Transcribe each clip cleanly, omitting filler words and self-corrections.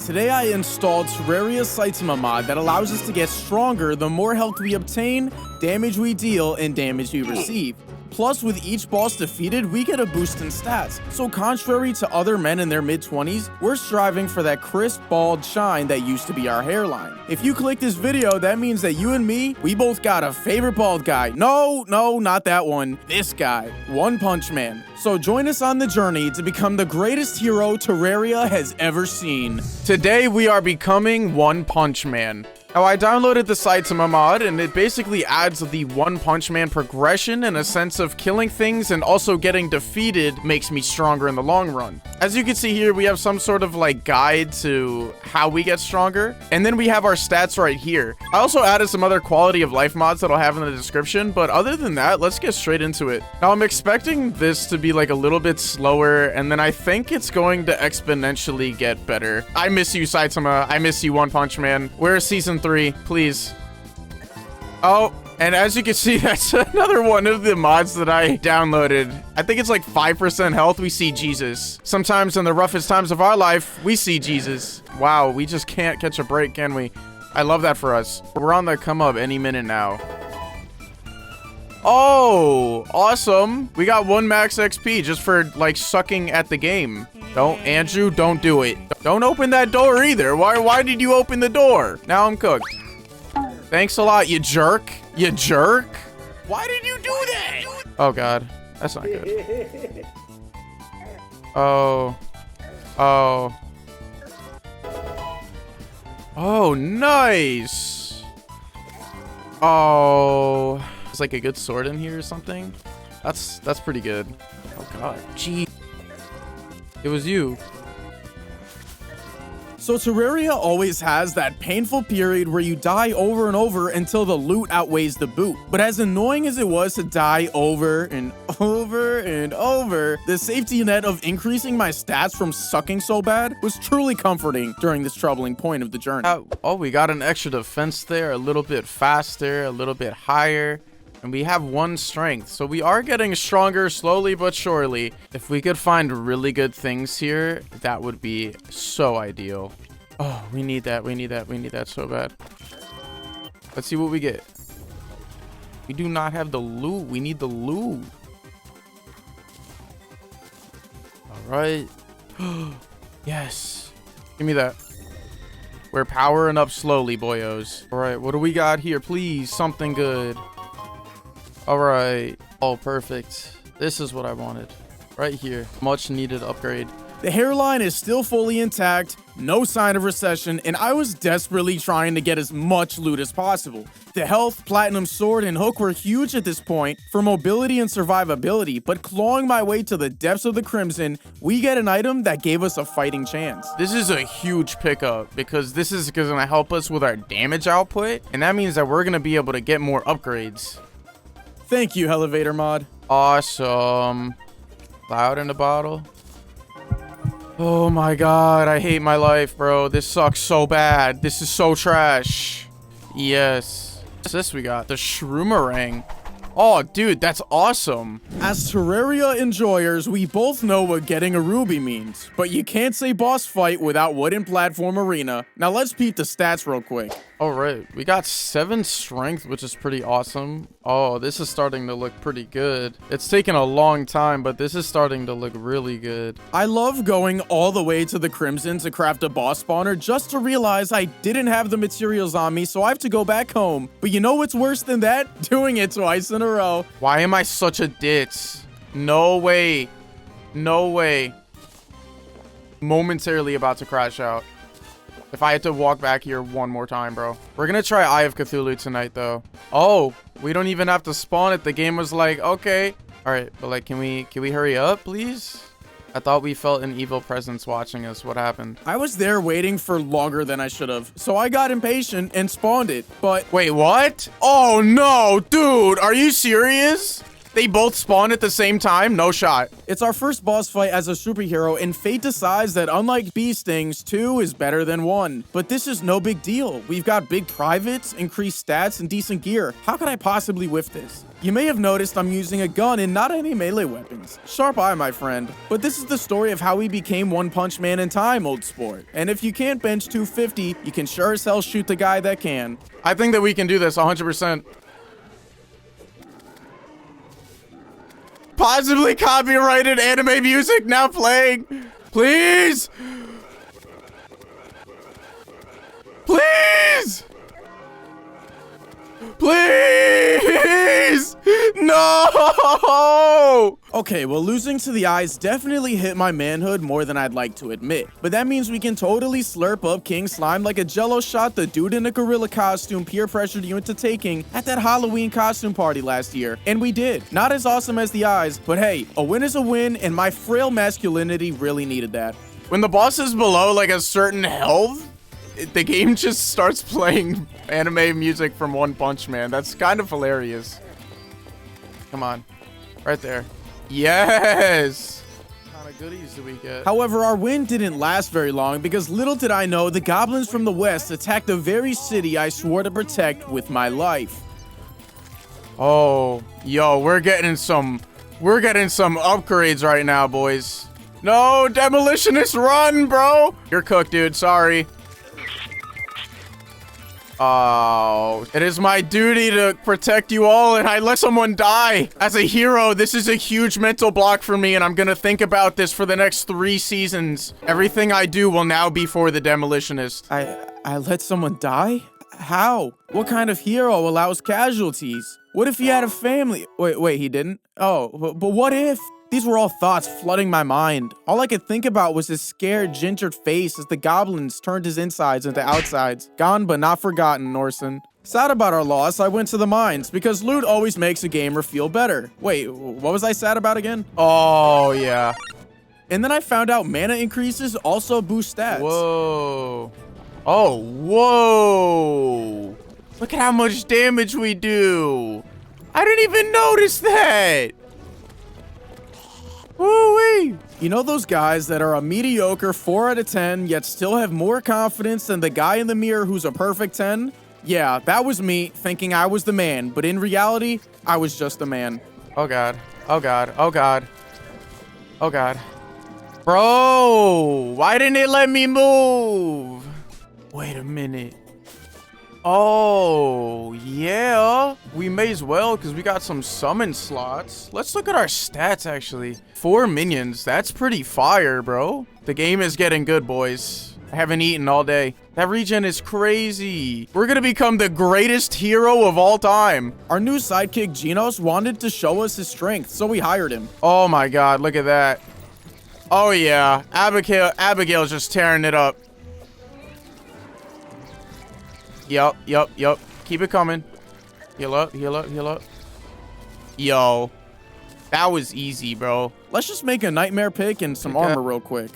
Today I installed Terraria Saitama mod that allows us to get stronger the more health we obtain, damage we deal, and damage we receive. Plus, with each boss defeated, we get a boost in stats. So contrary to other men in their mid-20s, we're striving for that crisp, bald shine that used to be our hairline. If you click this video, that means that you and me, we both got a favorite bald guy. No, not that one. This guy. One Punch Man. So join us on the journey to become the greatest hero Terraria has ever seen. Today, we are becoming One Punch Man. Now, I downloaded the Saitama mod, and it basically adds the One Punch Man progression in a sense of killing things and also getting defeated makes me stronger in the long run. As you can see here, we have some sort of like guide to how we get stronger, and then we have our stats right here. I also added some other quality of life mods that I'll have in the description, but other than that, let's get straight into it. Now, I'm expecting this to be like a little bit slower, and then I think it's going to exponentially get better. I miss you, Saitama. I miss you, One Punch Man. Where's season 3, please? Oh, and as you can see, that's another one of the mods that I downloaded. I think it's like 5% health. We see Jesus. Sometimes in the roughest times of our life, we see Jesus. Wow, we just can't catch a break, can we? I love that for us. We're on the come up any minute now. Oh, awesome. We got 1 max XP just for like sucking at the game. Andrew, don't do it. Don't open that door either. Why did you open the door? Now I'm cooked. Thanks a lot, you jerk. You jerk. Why did you do that? Oh, God. That's not good. Oh. Oh, nice. Oh. There's like a good sword in here or something. That's pretty good. Oh, God. Gee. It was you. So Terraria always has that painful period where you die over and over until the loot outweighs the boot. But as annoying as it was to die over and over and over, the safety net of increasing my stats from sucking so bad was truly comforting during this troubling point of the journey. Oh, we got an extra defense there, a little bit faster, a little bit higher. And we have 1 strength, so we are getting stronger slowly but surely. If we could find really good things here, that would be so ideal. Oh, we need that so bad. Let's see what we get. We do not have the loot. We need the loot. All right. Yes. Give me that. We're powering up slowly, boyos. All right, what do we got here? Please, something good. All right. Oh, perfect. This is what I wanted. Right here. Much needed upgrade. The hairline is still fully intact, no sign of recession, and I was desperately trying to get as much loot as possible. The health, platinum sword, and hook were huge at this point for mobility and survivability, but clawing my way to the depths of the Crimson, we get an item that gave us a fighting chance. This is a huge pickup because this is going to help us with our damage output, and that means that we're going to be able to get more upgrades. Thank you, Elevator mod. Awesome. Loud in the bottle. Oh my God, I hate my life, bro. This sucks so bad. This is so trash. Yes. What's this we got? The Shroomerang. Oh, dude, that's awesome. As Terraria enjoyers, we both know what getting a ruby means, but you can't say boss fight without wooden platform arena. Now let's peep the stats real quick. All right, we got 7 strength, which is pretty awesome. Oh, this is starting to look pretty good. It's taken a long time, but this is starting to look really good. I love going all the way to the Crimson to craft a boss spawner just to realize I didn't have the materials on me, so I have to go back home. But you know what's worse than that? Doing it twice in a row. Why am I such a ditz? No way. No way. Momentarily about to crash out. If I had to walk back here one more time, bro. We're gonna try Eye of Cthulhu tonight, though. Oh, we don't even have to spawn it. The game was like, okay. All right, but like, can we hurry up, please? I thought we felt an evil presence watching us. What happened? I was there waiting for longer than I should have, so I got impatient and spawned it, but... Wait, what? Oh, no, dude. Are you serious? They both spawn at the same time? No shot. It's our first boss fight as a superhero, and fate decides that unlike bee stings, 2 is better than 1. But this is no big deal. We've got big privates, increased stats, and decent gear. How could I possibly whiff this? You may have noticed I'm using a gun and not any melee weapons. Sharp eye, my friend. But this is the story of how we became One Punch Man in time, old sport. And if you can't bench 250, you can sure as hell shoot the guy that can. I think that we can do this 100%. Possibly copyrighted anime music now playing. Please. Please. Please. No. Okay, well, losing to the eyes definitely hit my manhood more than I'd like to admit. But that means we can totally slurp up King Slime like a jello shot the dude in a gorilla costume peer pressured you into taking at that Halloween costume party last year. And we did. Not as awesome as the eyes, but hey, a win is a win, and my frail masculinity really needed that. When the boss is below like a certain health, the game just starts playing anime music from One Punch Man. That's kind of hilarious. Come on. Right there. Yes! What kind of goodies do we get? However, our win didn't last very long because little did I know the goblins from the west attacked the very city I swore to protect with my life. Oh, yo, we're getting some upgrades right now, boys. No, demolitionist, run, bro! You're cooked, dude. Sorry. Oh, it is my duty to protect you all, and I let someone die. As a hero, this is a huge mental block for me, and I'm gonna think about this for the next 3 seasons. Everything I do will now be for the demolitionist. I let someone die? How? What kind of hero allows casualties? What if he had a family? Wait, he didn't? Oh, but what if? These were all thoughts flooding my mind. All I could think about was his scared, gingered face as the goblins turned his insides into outsides. Gone but not forgotten, Norsen. Sad about our loss, I went to the mines, because loot always makes a gamer feel better. Wait, what was I sad about again? Oh, yeah. And then I found out mana increases also boost stats. Whoa. Oh, whoa. Look at how much damage we do. I didn't even notice that. Woo-wee. You know those guys that are a mediocre 4 out of 10, yet still have more confidence than the guy in the mirror who's a perfect 10? Yeah, that was me, thinking I was the man, but in reality, I was just a man. Oh god. Oh god. Oh god. Oh god. Bro, why didn't it let me move? Wait a minute. Oh, yeah. We may as well, because we got some summon slots. Let's look at our stats, actually. 4 minions. That's pretty fire, bro. The game is getting good, boys. I haven't eaten all day. That regen is crazy. We're going to become the greatest hero of all time. Our new sidekick, Genos, wanted to show us his strength, so we hired him. Oh, my God. Look at that. Oh, yeah. Abigail's just tearing it up. Yup. Keep it coming. Heal up. Yo. That was easy, bro. Let's just make a nightmare pick and some armor real quick.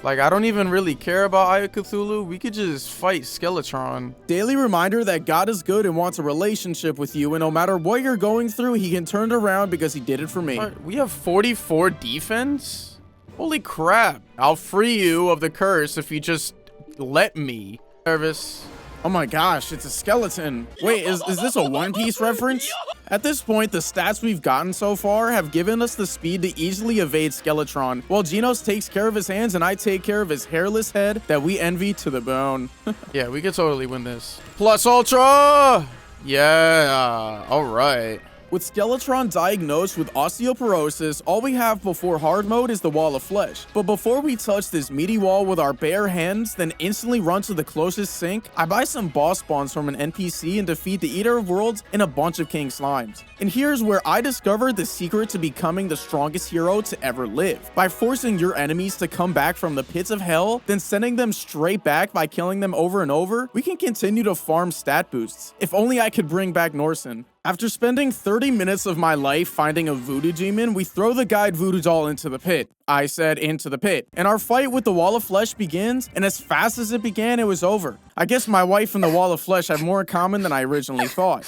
Like, I don't even really care about Eye of Cthulhu. We could just fight Skeletron. Daily reminder that God is good and wants a relationship with you, and no matter what you're going through, he can turn it around because he did it for me. We have 44 defense? Holy crap. I'll free you of the curse if you just let me. Service. Oh my gosh, it's a skeleton. Wait, is this a One Piece reference? At this point, the stats we've gotten so far have given us the speed to easily evade Skeletron, while Genos takes care of his hands and I take care of his hairless head that we envy to the bone. Yeah, we could totally win this. Plus Ultra! Yeah, alright. With Skeletron diagnosed with osteoporosis, all we have before hard mode is the wall of flesh. But before we touch this meaty wall with our bare hands, then instantly run to the closest sink, I buy some boss spawns from an NPC and defeat the Eater of Worlds and a bunch of King Slimes. And here's where I discovered the secret to becoming the strongest hero to ever live. By forcing your enemies to come back from the pits of hell, then sending them straight back by killing them over and over, we can continue to farm stat boosts. If only I could bring back Norsen. After spending 30 minutes of my life finding a voodoo demon, we throw the guide voodoo doll into the pit. I said into the pit. And our fight with the wall of flesh begins, and as fast as it began, it was over. I guess my wife and the wall of flesh have more in common than I originally thought.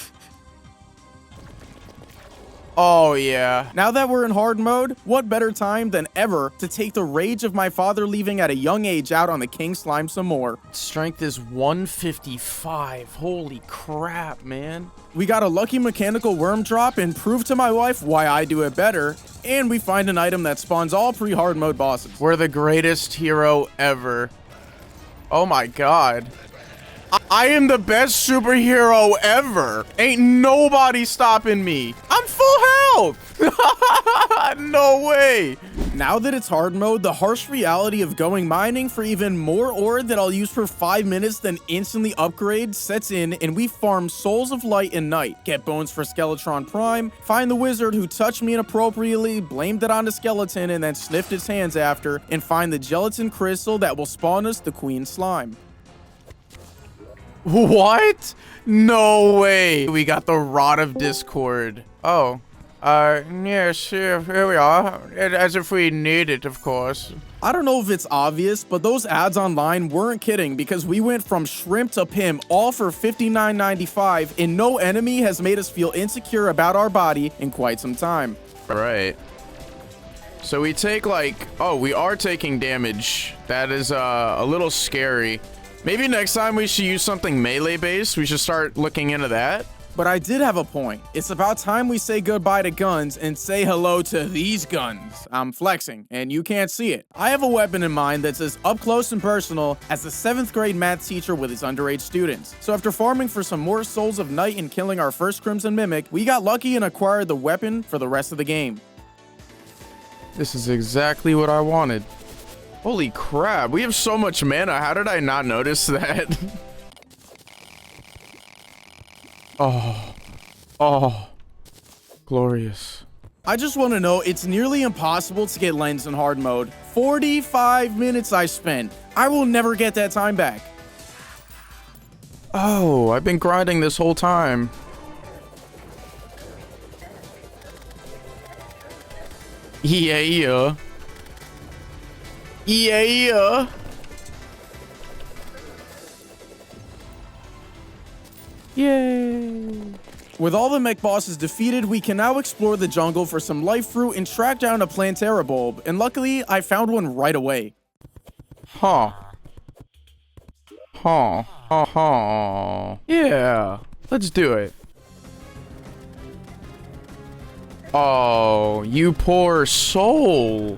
Oh, yeah. Now that we're in hard mode, what better time than ever to take the rage of my father leaving at a young age out on the king slime some more. Strength is 155. Holy crap, man. We got a lucky mechanical worm drop and prove to my wife why I do it better. And we find an item that spawns all pre-hard mode bosses. We're the greatest hero ever. Oh my god. I am the best superhero ever. Ain't nobody stopping me. I'm full health. No way. Now that it's hard mode, the harsh reality of going mining for even more ore that I'll use for 5 minutes then instantly upgrade sets in, and we farm Souls of Light and Night, get bones for Skeletron Prime, find the wizard who touched me inappropriately, blamed it on the skeleton, and then sniffed its hands after, and find the gelatin crystal that will spawn us the Queen Slime. What? No way. We got the Rod of Discord. Oh. Yes, here we are. As if we need it, of course. I don't know if it's obvious, but those ads online weren't kidding because we went from shrimp to Pim all for $59.95, and no enemy has made us feel insecure about our body in quite some time. Right. So we take like, oh, we are taking damage. That is a little scary. Maybe next time we should use something melee based. We should start looking into that. But I did have a point. It's about time we say goodbye to guns and say hello to these guns. I'm flexing, and you can't see it. I have a weapon in mind that's as up close and personal as a 7th grade math teacher with his underage students. So after farming for some more Souls of Night and killing our first Crimson Mimic, we got lucky and acquired the weapon for the rest of the game. This is exactly what I wanted. Holy crap, we have so much mana. How did I not notice that? Oh, glorious. I just want to know, it's nearly impossible to get lens in hard mode. 45 minutes I spent. I will never get that time back. Oh, I've been grinding this whole time. Yeah. Yeah. Yay. With all the mech bosses defeated, we can now explore the jungle for some life fruit and track down a Plantera bulb, and luckily, I found one right away. Huh. Yeah, let's do it. Oh, you poor soul.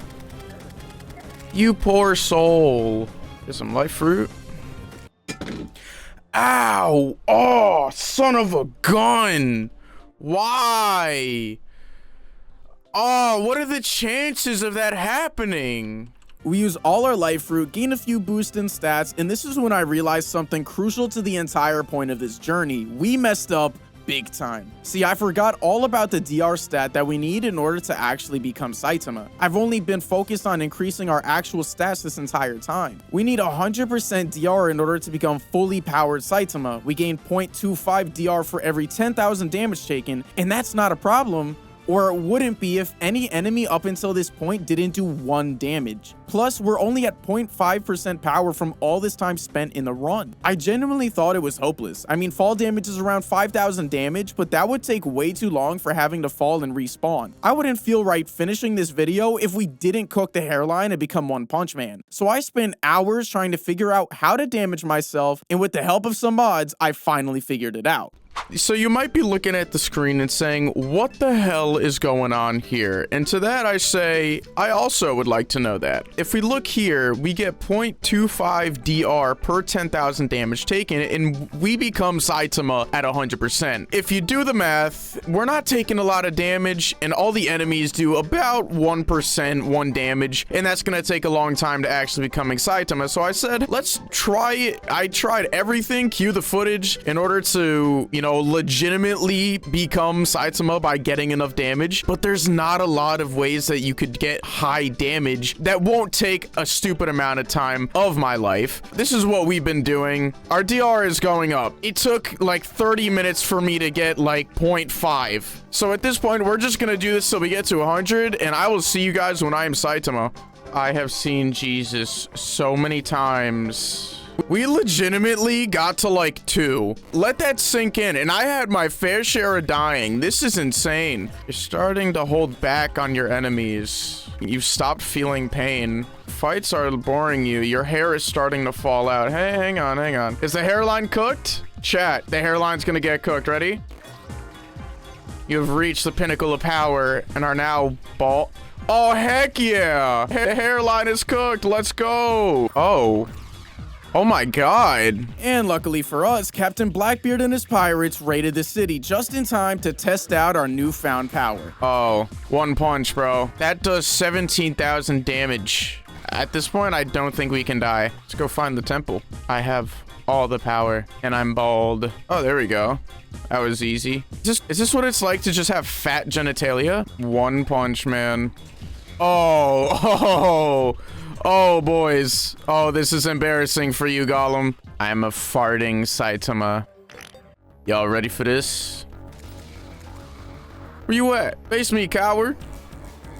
You poor soul. Get some life fruit. Ow! Oh, son of a gun! Why? Oh, what are the chances of that happening? We use all our life fruit, gain a few boosts in stats, and this is when I realized something crucial to the entire point of this journey. We messed up big time. See, I forgot all about the DR stat that we need in order to actually become Saitama. I've only been focused on increasing our actual stats this entire time. We need 100% DR in order to become fully powered Saitama. We gain 0.25 DR for every 10,000 damage taken, and that's not a problem. Or it wouldn't be if any enemy up until this point didn't do 1 damage. Plus, we're only at 0.5% power from all this time spent in the run. I genuinely thought it was hopeless. I mean, fall damage is around 5,000 damage, but that would take way too long for having to fall and respawn. I wouldn't feel right finishing this video if we didn't cook the hairline and become One Punch Man. So I spent hours trying to figure out how to damage myself, and with the help of some mods, I finally figured it out. So you might be looking at the screen and saying, what the hell is going on here? And to that I say, I also would like to know that. If we look here, we get 0.25 DR per 10,000 damage taken, and we become Saitama at 100%. If you do the math, we're not taking a lot of damage, and all the enemies do about 1% 1 damage, and that's going to take a long time to actually becoming Saitama. So I said, let's try it. I tried everything, cue the footage, in order to, you know, legitimately become Saitama by getting enough damage, but there's not a lot of ways that you could get high damage that won't take a stupid amount of time of my life. This is what we've been doing. Our DR is going up. It took like 30 minutes for me to get like 0.5. So at this point, we're just gonna do this till we get to 100, and I will see you guys when I am Saitama. I have seen Jesus so many times. We legitimately got to like 2. Let that sink in. And I had my fair share of dying. This is insane. You're starting to hold back on your enemies. You've stopped feeling pain. Fights are boring you. Your hair is starting to fall out. Hey, hang on, hang on. Is the hairline cooked? Chat, the hairline's gonna get cooked. Ready? You have reached the pinnacle of power and are now bald. Oh, heck yeah. The hairline is cooked. Let's go. Oh. Oh my god. And luckily for us, Captain Blackbeard and his pirates raided the city just in time to test out our newfound power. Oh, one punch, bro. That does 17,000 damage. At this point, I don't think we can die. Let's go find the temple. I have all the power and I'm bald. Oh, there we go. That was easy. Is this what it's like to just have fat genitalia? One punch, man. Oh, boys. Oh, this is embarrassing for you, Gollum. I'm a farting Saitama. Y'all ready for this? Where you at? Face me, coward.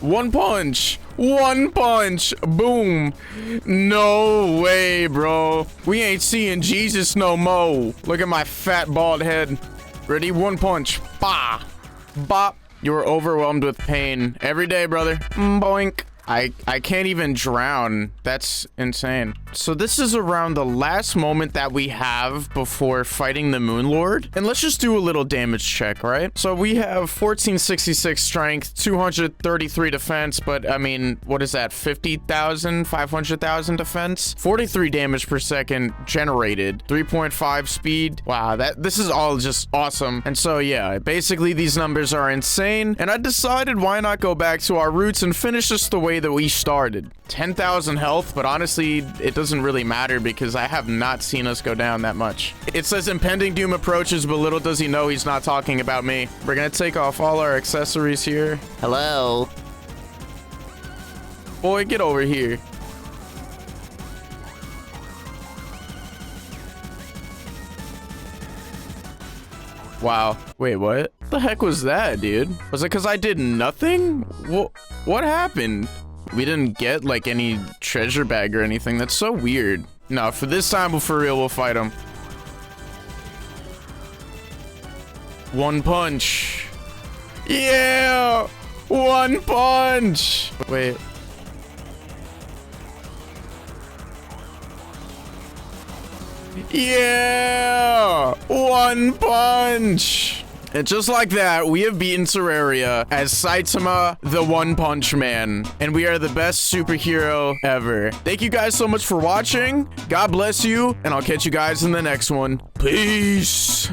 One punch. One punch. Boom. No way, bro. We ain't seeing Jesus no mo. Look at my fat bald head. Ready? One punch. Bah. Bop. You were overwhelmed with pain. Every day, brother. Boink. I can't even drown. That's insane. So this is around the last moment that we have before fighting the Moon Lord. And let's just do a little damage check, right? So we have 1466 strength, 233 defense, but I mean, what is that? 50,000, 500,000 defense? 43 damage per second generated, 3.5 speed. Wow, this is all just awesome. And so yeah, basically these numbers are insane. And I decided why not go back to our roots and finish this the way that we started. 10,000 health, but honestly, it doesn't really matter because I have not seen us go down that much. It says impending doom approaches, but little does he know he's not talking about me. We're gonna take off all our accessories here. Hello. Boy, get over here. Wow. Wait, what? The heck was that, dude? Was it because I did nothing? What happened? We didn't get, like, any treasure bag or anything. That's so weird. No, for this time, for real, we'll fight him. One punch. Yeah! One punch! Wait. Yeah! One punch! And just like that, we have beaten Terraria as Saitama, the One Punch Man. And we are the best superhero ever. Thank you guys so much for watching. God bless you, and I'll catch you guys in the next one. Peace!